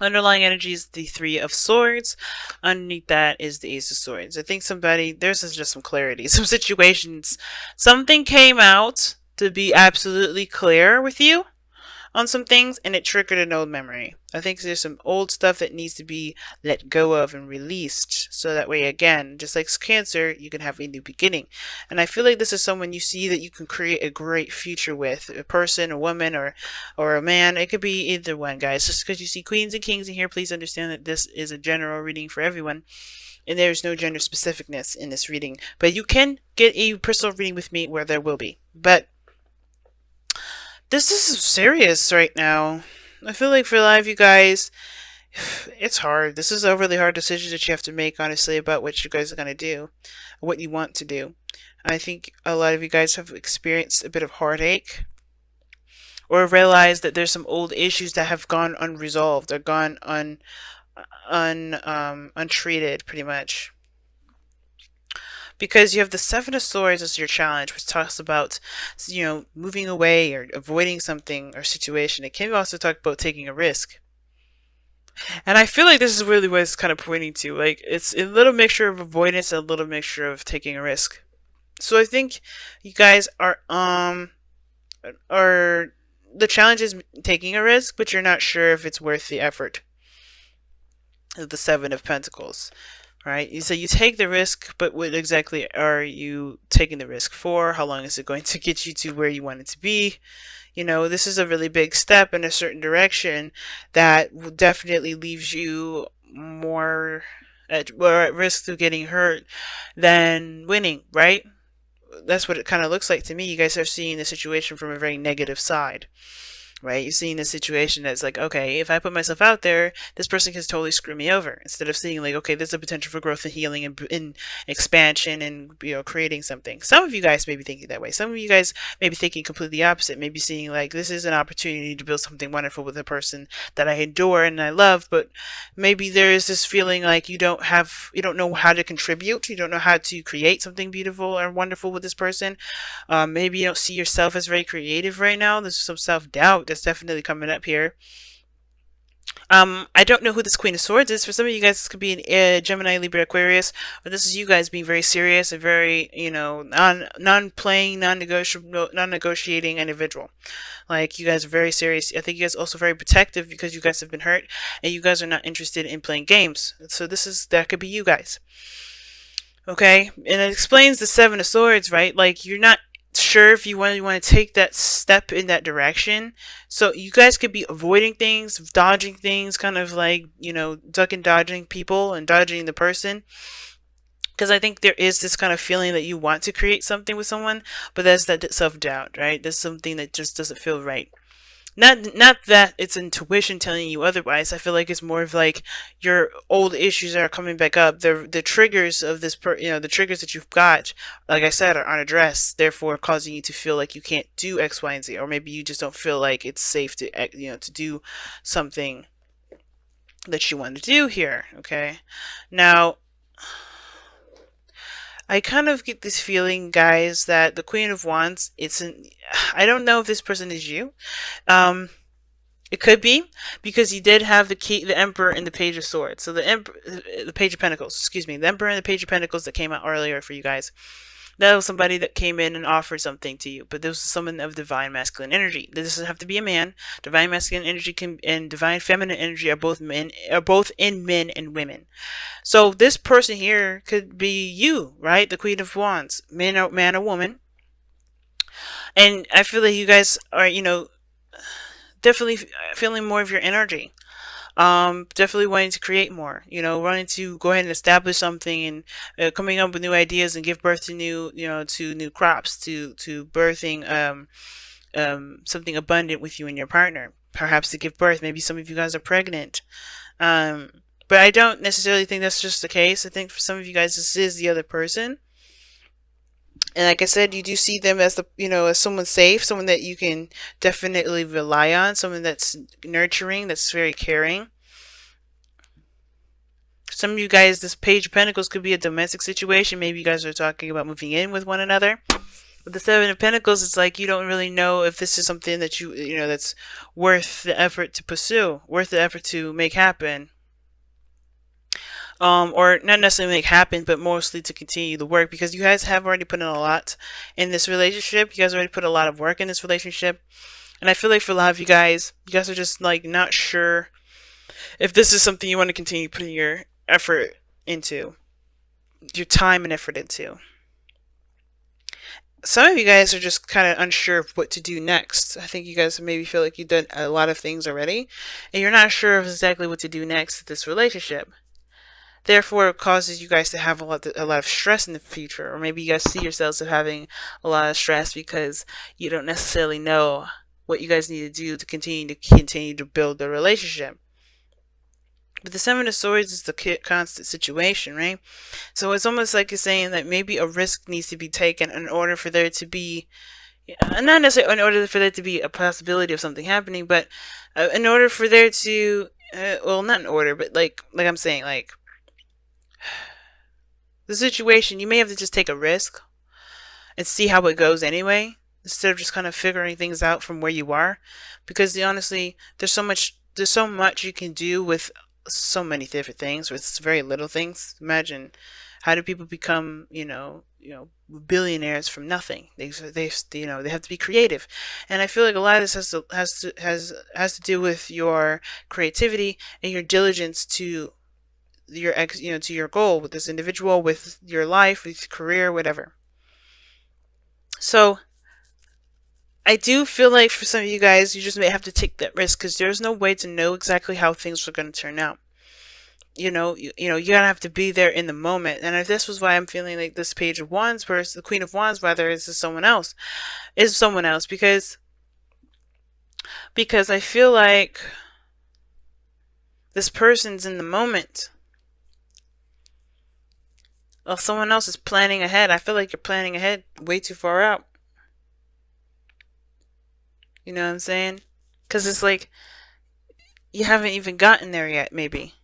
Underlying energy is the Three of Swords. Underneath that is the Ace of Swords. I think there's just some clarity. Some situations, something came out to be absolutely clear with you on some things and it triggered an old memory. I think there's some old stuff that needs to be let go of and released so that way, again, just like Cancer, you can have a new beginning. And I feel like this is someone you see that you can create a great future with, a person, a woman, or a man. It could be either one, guys. Just because you see queens and kings in here, please understand that this is a general reading for everyone and there's no gender specificness in this reading. But you can get a personal reading with me where there will be. But this is serious right now. I feel like for a lot of you guys, it's hard. This is a really hard decision that you have to make, honestly, about what you guys are going to do, what you want to do. I think a lot of you guys have experienced a bit of heartache or realized that there's some old issues that have gone unresolved or gone untreated, pretty much. Because you have the Seven of Swords as your challenge, which talks about, moving away or avoiding something or situation. It can also talk about taking a risk. And I feel like this is really what it's kind of pointing to. Like, it's a little mixture of avoidance and a little mixture of taking a risk. So I think you guys are the challenge is taking a risk, but you're not sure if it's worth the effort. The Seven of Pentacles. Right? So you take the risk, but what exactly are you taking the risk for? How long is it going to get you to where you want it to be? This is a really big step in a certain direction that definitely leaves you more at risk of getting hurt than winning, right? That's what it kind of looks like to me. You guys are seeing the situation from a very negative side. Right? You're seeing this situation that's like, okay, if I put myself out there, this person can totally screw me over. Instead of seeing like, okay, there's a potential for growth and healing and expansion and creating something. Some of you guys may be thinking that way. Some of you guys may be thinking completely opposite. Maybe seeing like this is an opportunity to build something wonderful with a person that I adore and I love, but maybe there is this feeling like you don't know how to contribute. You don't know how to create something beautiful or wonderful with this person. Maybe you don't see yourself as very creative right now. There's some self-doubt that's definitely coming up here. I don't know who this Queen of Swords is. For some of you guys, this could be an Gemini, Libra, Aquarius, but this is you guys being very serious and very, non-playing, non-negotiating individual. Like, you guys are very serious. I think you guys are also very protective because you guys have been hurt and you guys are not interested in playing games. So that could be you guys. Okay? And it explains the Seven of Swords, right? Like, you're not sure if you want to take that step in that direction. So you guys could be avoiding things, dodging things, kind of like, duck and dodging people and dodging the person. Because I think there is this kind of feeling that you want to create something with someone, but that's that self-doubt, right? There's something that just doesn't feel right. Not that it's intuition telling you otherwise. I feel like it's more of like your old issues are coming back up. The triggers of the triggers that you've got, like I said, are unaddressed, therefore causing you to feel like you can't do X, Y, and Z, or maybe you just don't feel like it's safe to to do something that you want to do here. Okay, now I kind of get this feeling, guys, that the Queen of Wands, I don't know if this person is you. It could be, because you did have the Emperor and the Page of Swords. So the Page of Pentacles, excuse me, the Emperor and the Page of Pentacles that came out earlier for you guys. That was somebody that came in and offered something to you, but this was someone of divine masculine energy. This doesn't have to be a man. Divine masculine energy and divine feminine energy are both in men and women. So this person here could be you, right? The Queen of Wands, man or woman. And I feel like you guys are, definitely feeling more of your energy. Definitely wanting to create more, wanting to go ahead and establish something and coming up with new ideas and give birth to new crops, to birthing something abundant with you and your partner. Perhaps to give birth. Maybe some of you guys are pregnant. But I don't necessarily think that's just the case. I think for some of you guys, this is the other person. And like I said, you do see them as as someone safe, someone that you can definitely rely on, someone that's nurturing, that's very caring. Some of you guys, this Page of Pentacles could be a domestic situation. Maybe you guys are talking about moving in with one another. With the Seven of Pentacles, it's like you don't really know if this is something that you know, that's worth the effort to pursue, worth the effort to make happen. Or not necessarily make happen, but mostly to continue the work, because you guys have already put in a lot in this relationship. You guys already put a lot of work in this relationship. And I feel like for a lot of you guys are just like not sure if this is something you want to continue putting your effort into, your time and effort into. Some of you guys are just kind of unsure of what to do next. I think you guys maybe feel like you've done a lot of things already, and you're not sure of exactly what to do next with this relationship. Therefore, it causes you guys to have a lot of stress in the future, or maybe you guys see yourselves as having a lot of stress because you don't necessarily know what you guys need to do to continue to build the relationship. But the Seven of Swords is the constant situation, right? So it's almost like you're saying that maybe a risk needs to be taken in order for there to be, not necessarily in order for there to be a possibility of something happening, but in order for there to, well, not in order, but like I'm saying, like the situation, you may have to just take a risk and see how it goes anyway, instead of just kind of figuring things out from where you are, because honestly, there's so much you can do with so many different things with very little things. Imagine, how do people become, billionaires from nothing? They have to be creative, and I feel like a lot of this has to do with your creativity and your diligence to to your goal with this individual, with your life, with your career, whatever. So I do feel like for some of you guys, you just may have to take that risk, because there's no way to know exactly how things are going to turn out. You gotta have to be there in the moment. And if this was why I'm feeling like this Page of Wands versus the Queen of Wands, whether it's someone else, because I feel like this person's in the moment. Well, someone else is planning ahead. I feel like you're planning ahead way too far out. You know what I'm saying? Because it's like you haven't even gotten there yet, maybe.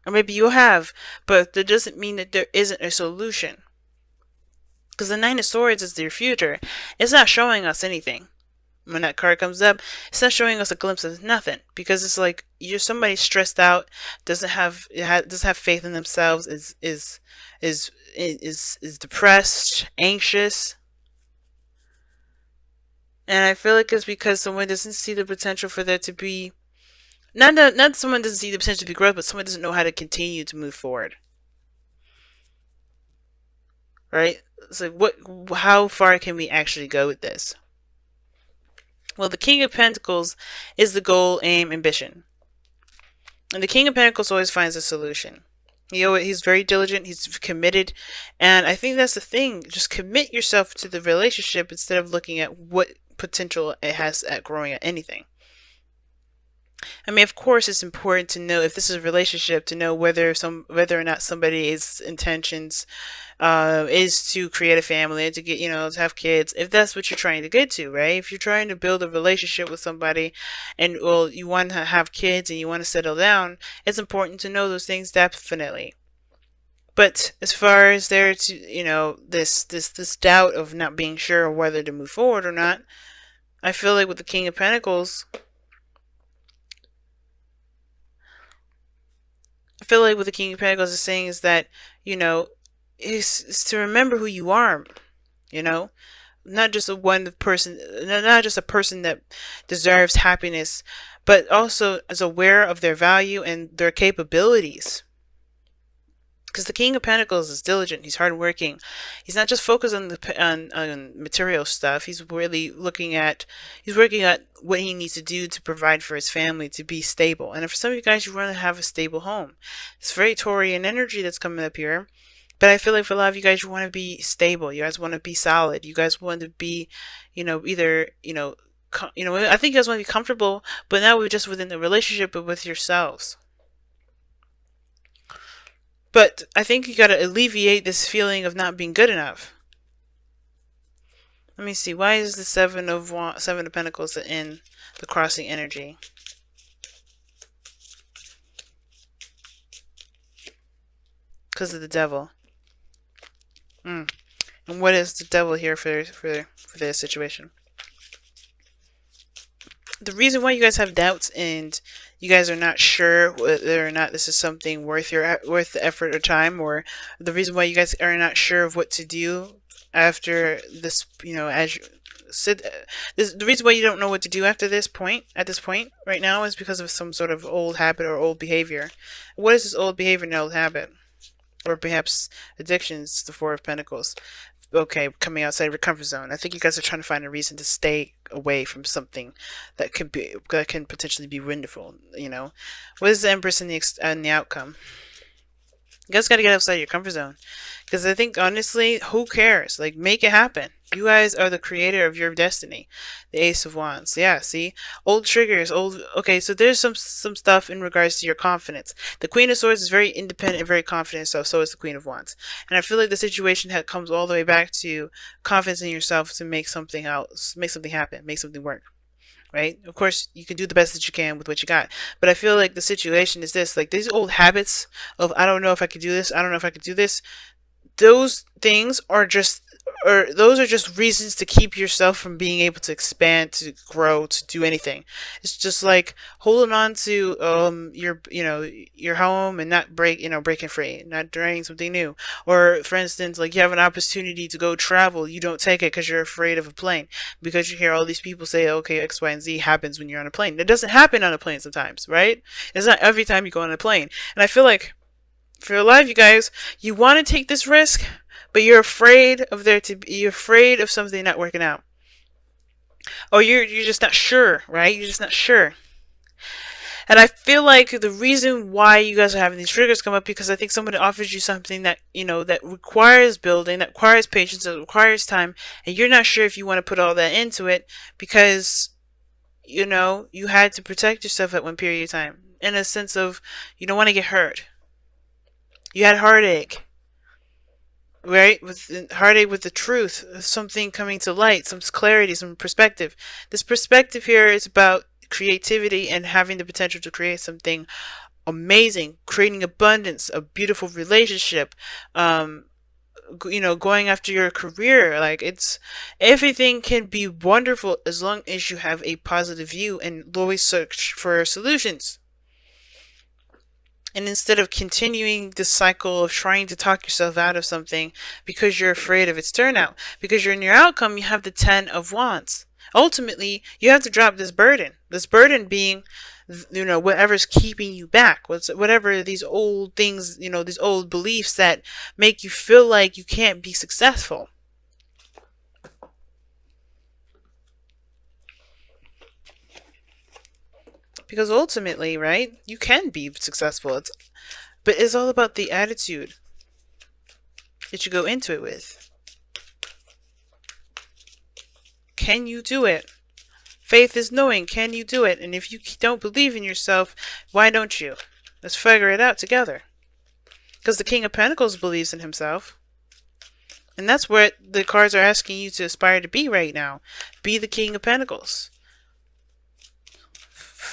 Or maybe you have, but that doesn't mean that there isn't a solution. Because the Nine of Swords is your future. It's not showing us anything. When that card comes up, it's not showing us a glimpse of nothing. Because it's like you're somebody stressed out, doesn't have faith in themselves, is depressed, anxious. And I feel like it's because someone doesn't see the potential for there to be, not someone doesn't see the potential to be growth, but someone doesn't know how to continue to move forward. Right? It's like, how far can we actually go with this? Well, the King of Pentacles is the goal, aim, ambition. And the King of Pentacles always finds a solution. He's very diligent, he's committed, and I think that's the thing. Just commit yourself to the relationship instead of looking at what potential it has at growing at anything. I mean, of course, it's important to know if this is a relationship, to know whether or not somebody's intentions is to create a family, to get, to have kids, if that's what you're trying to get to, right? If you're trying to build a relationship with somebody and, well, you want to have kids and you want to settle down, it's important to know those things, definitely. But as far as there to, this doubt of not being sure whether to move forward or not, I feel like with the King of Pentacles, is saying is that, is to remember who you are, not just not just a person that deserves happiness, but also is aware of their value and their capabilities. Because the King of Pentacles is diligent. He's hardworking. He's not just focused on on material stuff. He's really working at what he needs to do to provide for his family, to be stable. And for some of you guys, you want to have a stable home. It's very Taurian energy that's coming up here. But I feel like for a lot of you guys, you want to be stable. You guys want to be solid. You guys want to be, either, I think you guys want to be comfortable, but not just within the relationship, but with yourselves. But I think you got to alleviate this feeling of not being good enough. Let me see. Why is the Seven of Pentacles in the crossing energy? Because of the Devil. And what is the devil here for this situation? The reason why you guys have doubts and you guys are not sure whether or not this is something worth the effort or time, or the reason why you guys are not sure of what to do after this, as you said, the reason why you don't know what to do after at this point right now, is because of some sort of old habit or old behavior. What is this old behavior and old habit? Or perhaps addictions, the Four of Pentacles. Okay, coming outside of your comfort zone. I think you guys are trying to find a reason to stay away from something that can potentially be wonderful. What is the Empress in the outcome? You guys got to get outside your comfort zone, because I think honestly, who cares? Like, make it happen. You guys are the creator of your destiny. The Ace of Wands. Yeah, see? Old triggers, okay, so there's some stuff in regards to your confidence. The Queen of Swords is very independent and very confident, so is the Queen of Wands. And I feel like the situation comes all the way back to confidence in yourself to make something happen, make something work. Right? Of course, you can do the best that you can with what you got. But I feel like the situation is this, like these old habits of, I don't know if I could do this, I don't know if I could do this. Those things are just reasons to keep yourself from being able to expand, to grow, to do anything. It's just like holding on to your home and not breaking free, not trying something new. Or for instance, like you have an opportunity to go travel, you don't take it because you're afraid of a plane, because you hear all these people say, okay, X, Y, and Z happens when you're on a plane. It doesn't happen on a plane sometimes, right? It's not every time you go on a plane. And I feel like for your life, you guys, you want to take this risk, but you're afraid of something not working out. Or you're just not sure, right? You're just not sure. And I feel like the reason why you guys are having these triggers come up, because I think somebody offers you something that, that requires building, that requires patience, that requires time, and you're not sure if you want to put all that into it, because, you had to protect yourself at one period of time, in a sense of, you don't want to get hurt. You had heartache. Right? With heartache with the truth, something coming to light, some clarity, some perspective. This perspective here is about creativity and having the potential to create something amazing, creating abundance, a beautiful relationship, going after your career. Like, everything can be wonderful as long as you have a positive view and always search for solutions. And instead of continuing the cycle of trying to talk yourself out of something because you're afraid of its turnout, because you're in your outcome, you have the 10 of Wands. Ultimately, you have to drop this burden. This burden being, whatever's keeping you back. Whatever these old things, these old beliefs that make you feel like you can't be successful. Because ultimately, right, you can be successful. But it's all about the attitude that you go into it with. Can you do it? Faith is knowing, can you do it? And if you don't believe in yourself, why don't you? Let's figure it out together. Because the King of Pentacles believes in himself. And that's what the cards are asking you to aspire to be right now. Be the King of Pentacles.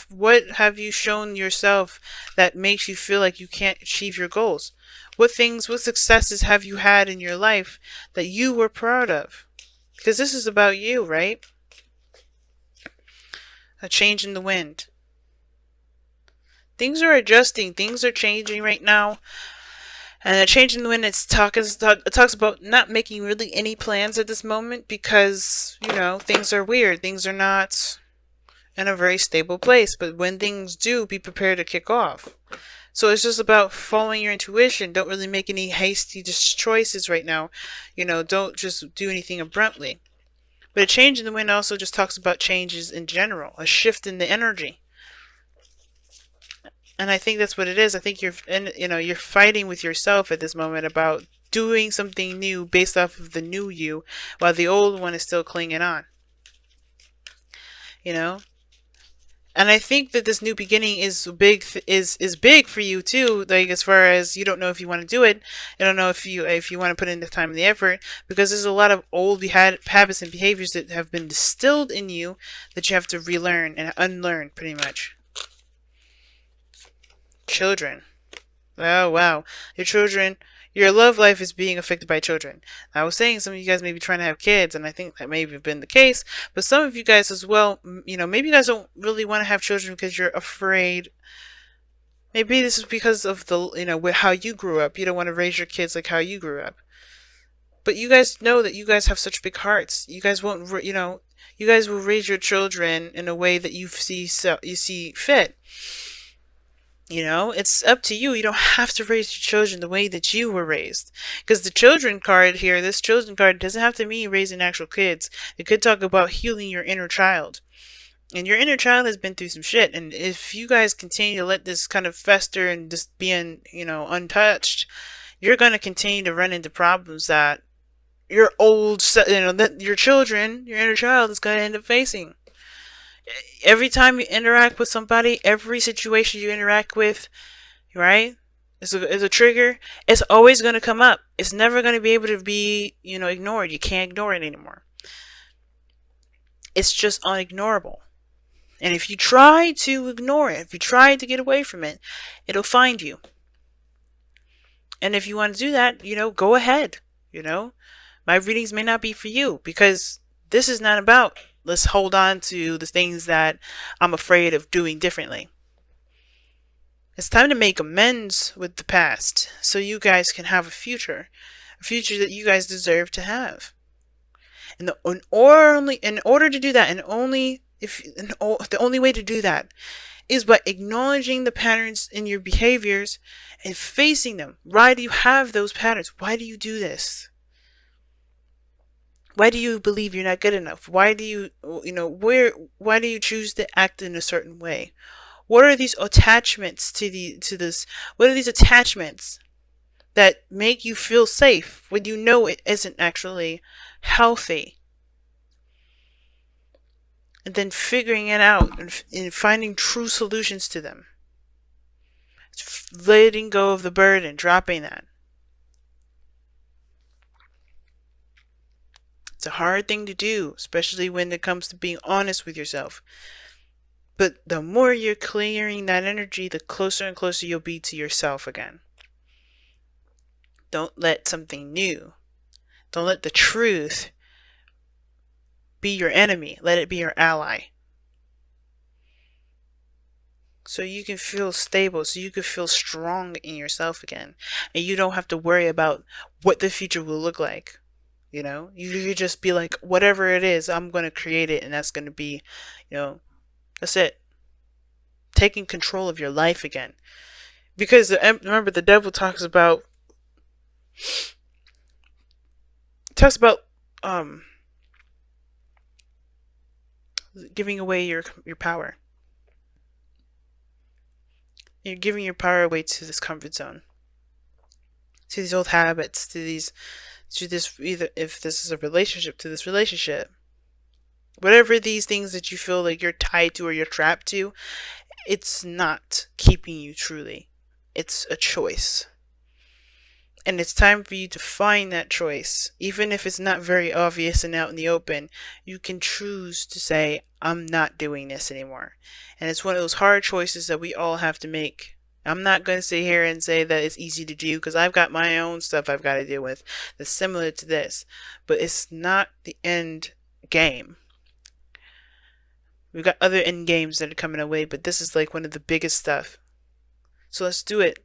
What have you shown yourself that makes you feel like you can't achieve your goals? What successes have you had in your life that you were proud of? Because this is about you, right? A change in the wind. Things are adjusting. Things are changing right now. And a change in the wind, it talks about not making really any plans at this moment because, things are weird. Things are not in a very stable place. But when things do, be prepared to kick off. So it's just about following your intuition. Don't really make any hasty choices right now. Don't just do anything abruptly. But a change in the wind also just talks about changes in general, a shift in the energy. And I think that's what it is. I think you're fighting with yourself at this moment about doing something new based off of the new you, while the old one is still clinging on. And I think that this new beginning is big for you too. Like, as far as you don't know if you want to do it, you don't know if you want to put in the time and the effort, because there's a lot of old habits and behaviors that have been distilled in you that you have to relearn and unlearn, pretty much. Children. Oh wow, your children. Your love life is being affected by children. I was saying some of you guys may be trying to have kids, and I think that may have been the case. But some of you guys as well, maybe you guys don't really want to have children because you're afraid. Maybe this is because of how you grew up. You don't want to raise your kids like how you grew up. But you guys know that you guys have such big hearts. You guys won't, you guys will raise your children in a way that you see fit. It's up to you. You don't have to raise your children the way that you were raised. Because the children card here, this children card doesn't have to mean raising actual kids. It could talk about healing your inner child. And your inner child has been through some shit. And if you guys continue to let this kind of fester and just being, untouched, you're going to continue to run into problems that your that your children, your inner child is going to end up facing. Every time you interact with somebody, every situation you interact with, right, is a trigger. It's always going to come up. It's never going to be able to be, ignored. You can't ignore it anymore. It's just unignorable. And if you try to ignore it, if you try to get away from it, it'll find you. And if you want to do that, go ahead. My readings may not be for you, because this is not about let's hold on to the things that I'm afraid of doing differently. It's time to make amends with the past so you guys can have a future that you guys deserve to have. And in order to do that, the only way to do that is by acknowledging the patterns in your behaviors and facing them. Why do you have those patterns? Why do you do this? Why do you believe you're not good enough? Why do you, why do you choose to act in a certain way? What are these attachments to this? What are these attachments that make you feel safe when you know it isn't actually healthy? And then figuring it out and finding true solutions to them. Letting go of the burden, dropping that. It's a hard thing to do, especially when it comes to being honest with yourself. But the more you're clearing that energy, the closer and closer you'll be to yourself again. Don't let something new, don't let the truth be your enemy. Let it be your ally. So you can feel stable, so you can feel strong in yourself again. And you don't have to worry about what the future will look like. You just be like, whatever it is, I'm going to create it, and that's going to be, that's it. Taking control of your life again. Because remember, the devil talks about giving away your power. You're giving your power away to this comfort zone, to these old habits, to this, either if this is a relationship, to this relationship. Whatever these things that you feel like you're tied to or you're trapped to, it's not keeping you truly. It's a choice. And it's time for you to find that choice. Even if it's not very obvious and out in the open, you can choose to say, I'm not doing this anymore. And it's one of those hard choices that we all have to make. I'm not going to sit here and say that it's easy to do, because I've got my own stuff I've got to deal with that's similar to this. But it's not the end game. We've got other end games that are coming our way, but this is like one of the biggest stuff. So let's do it.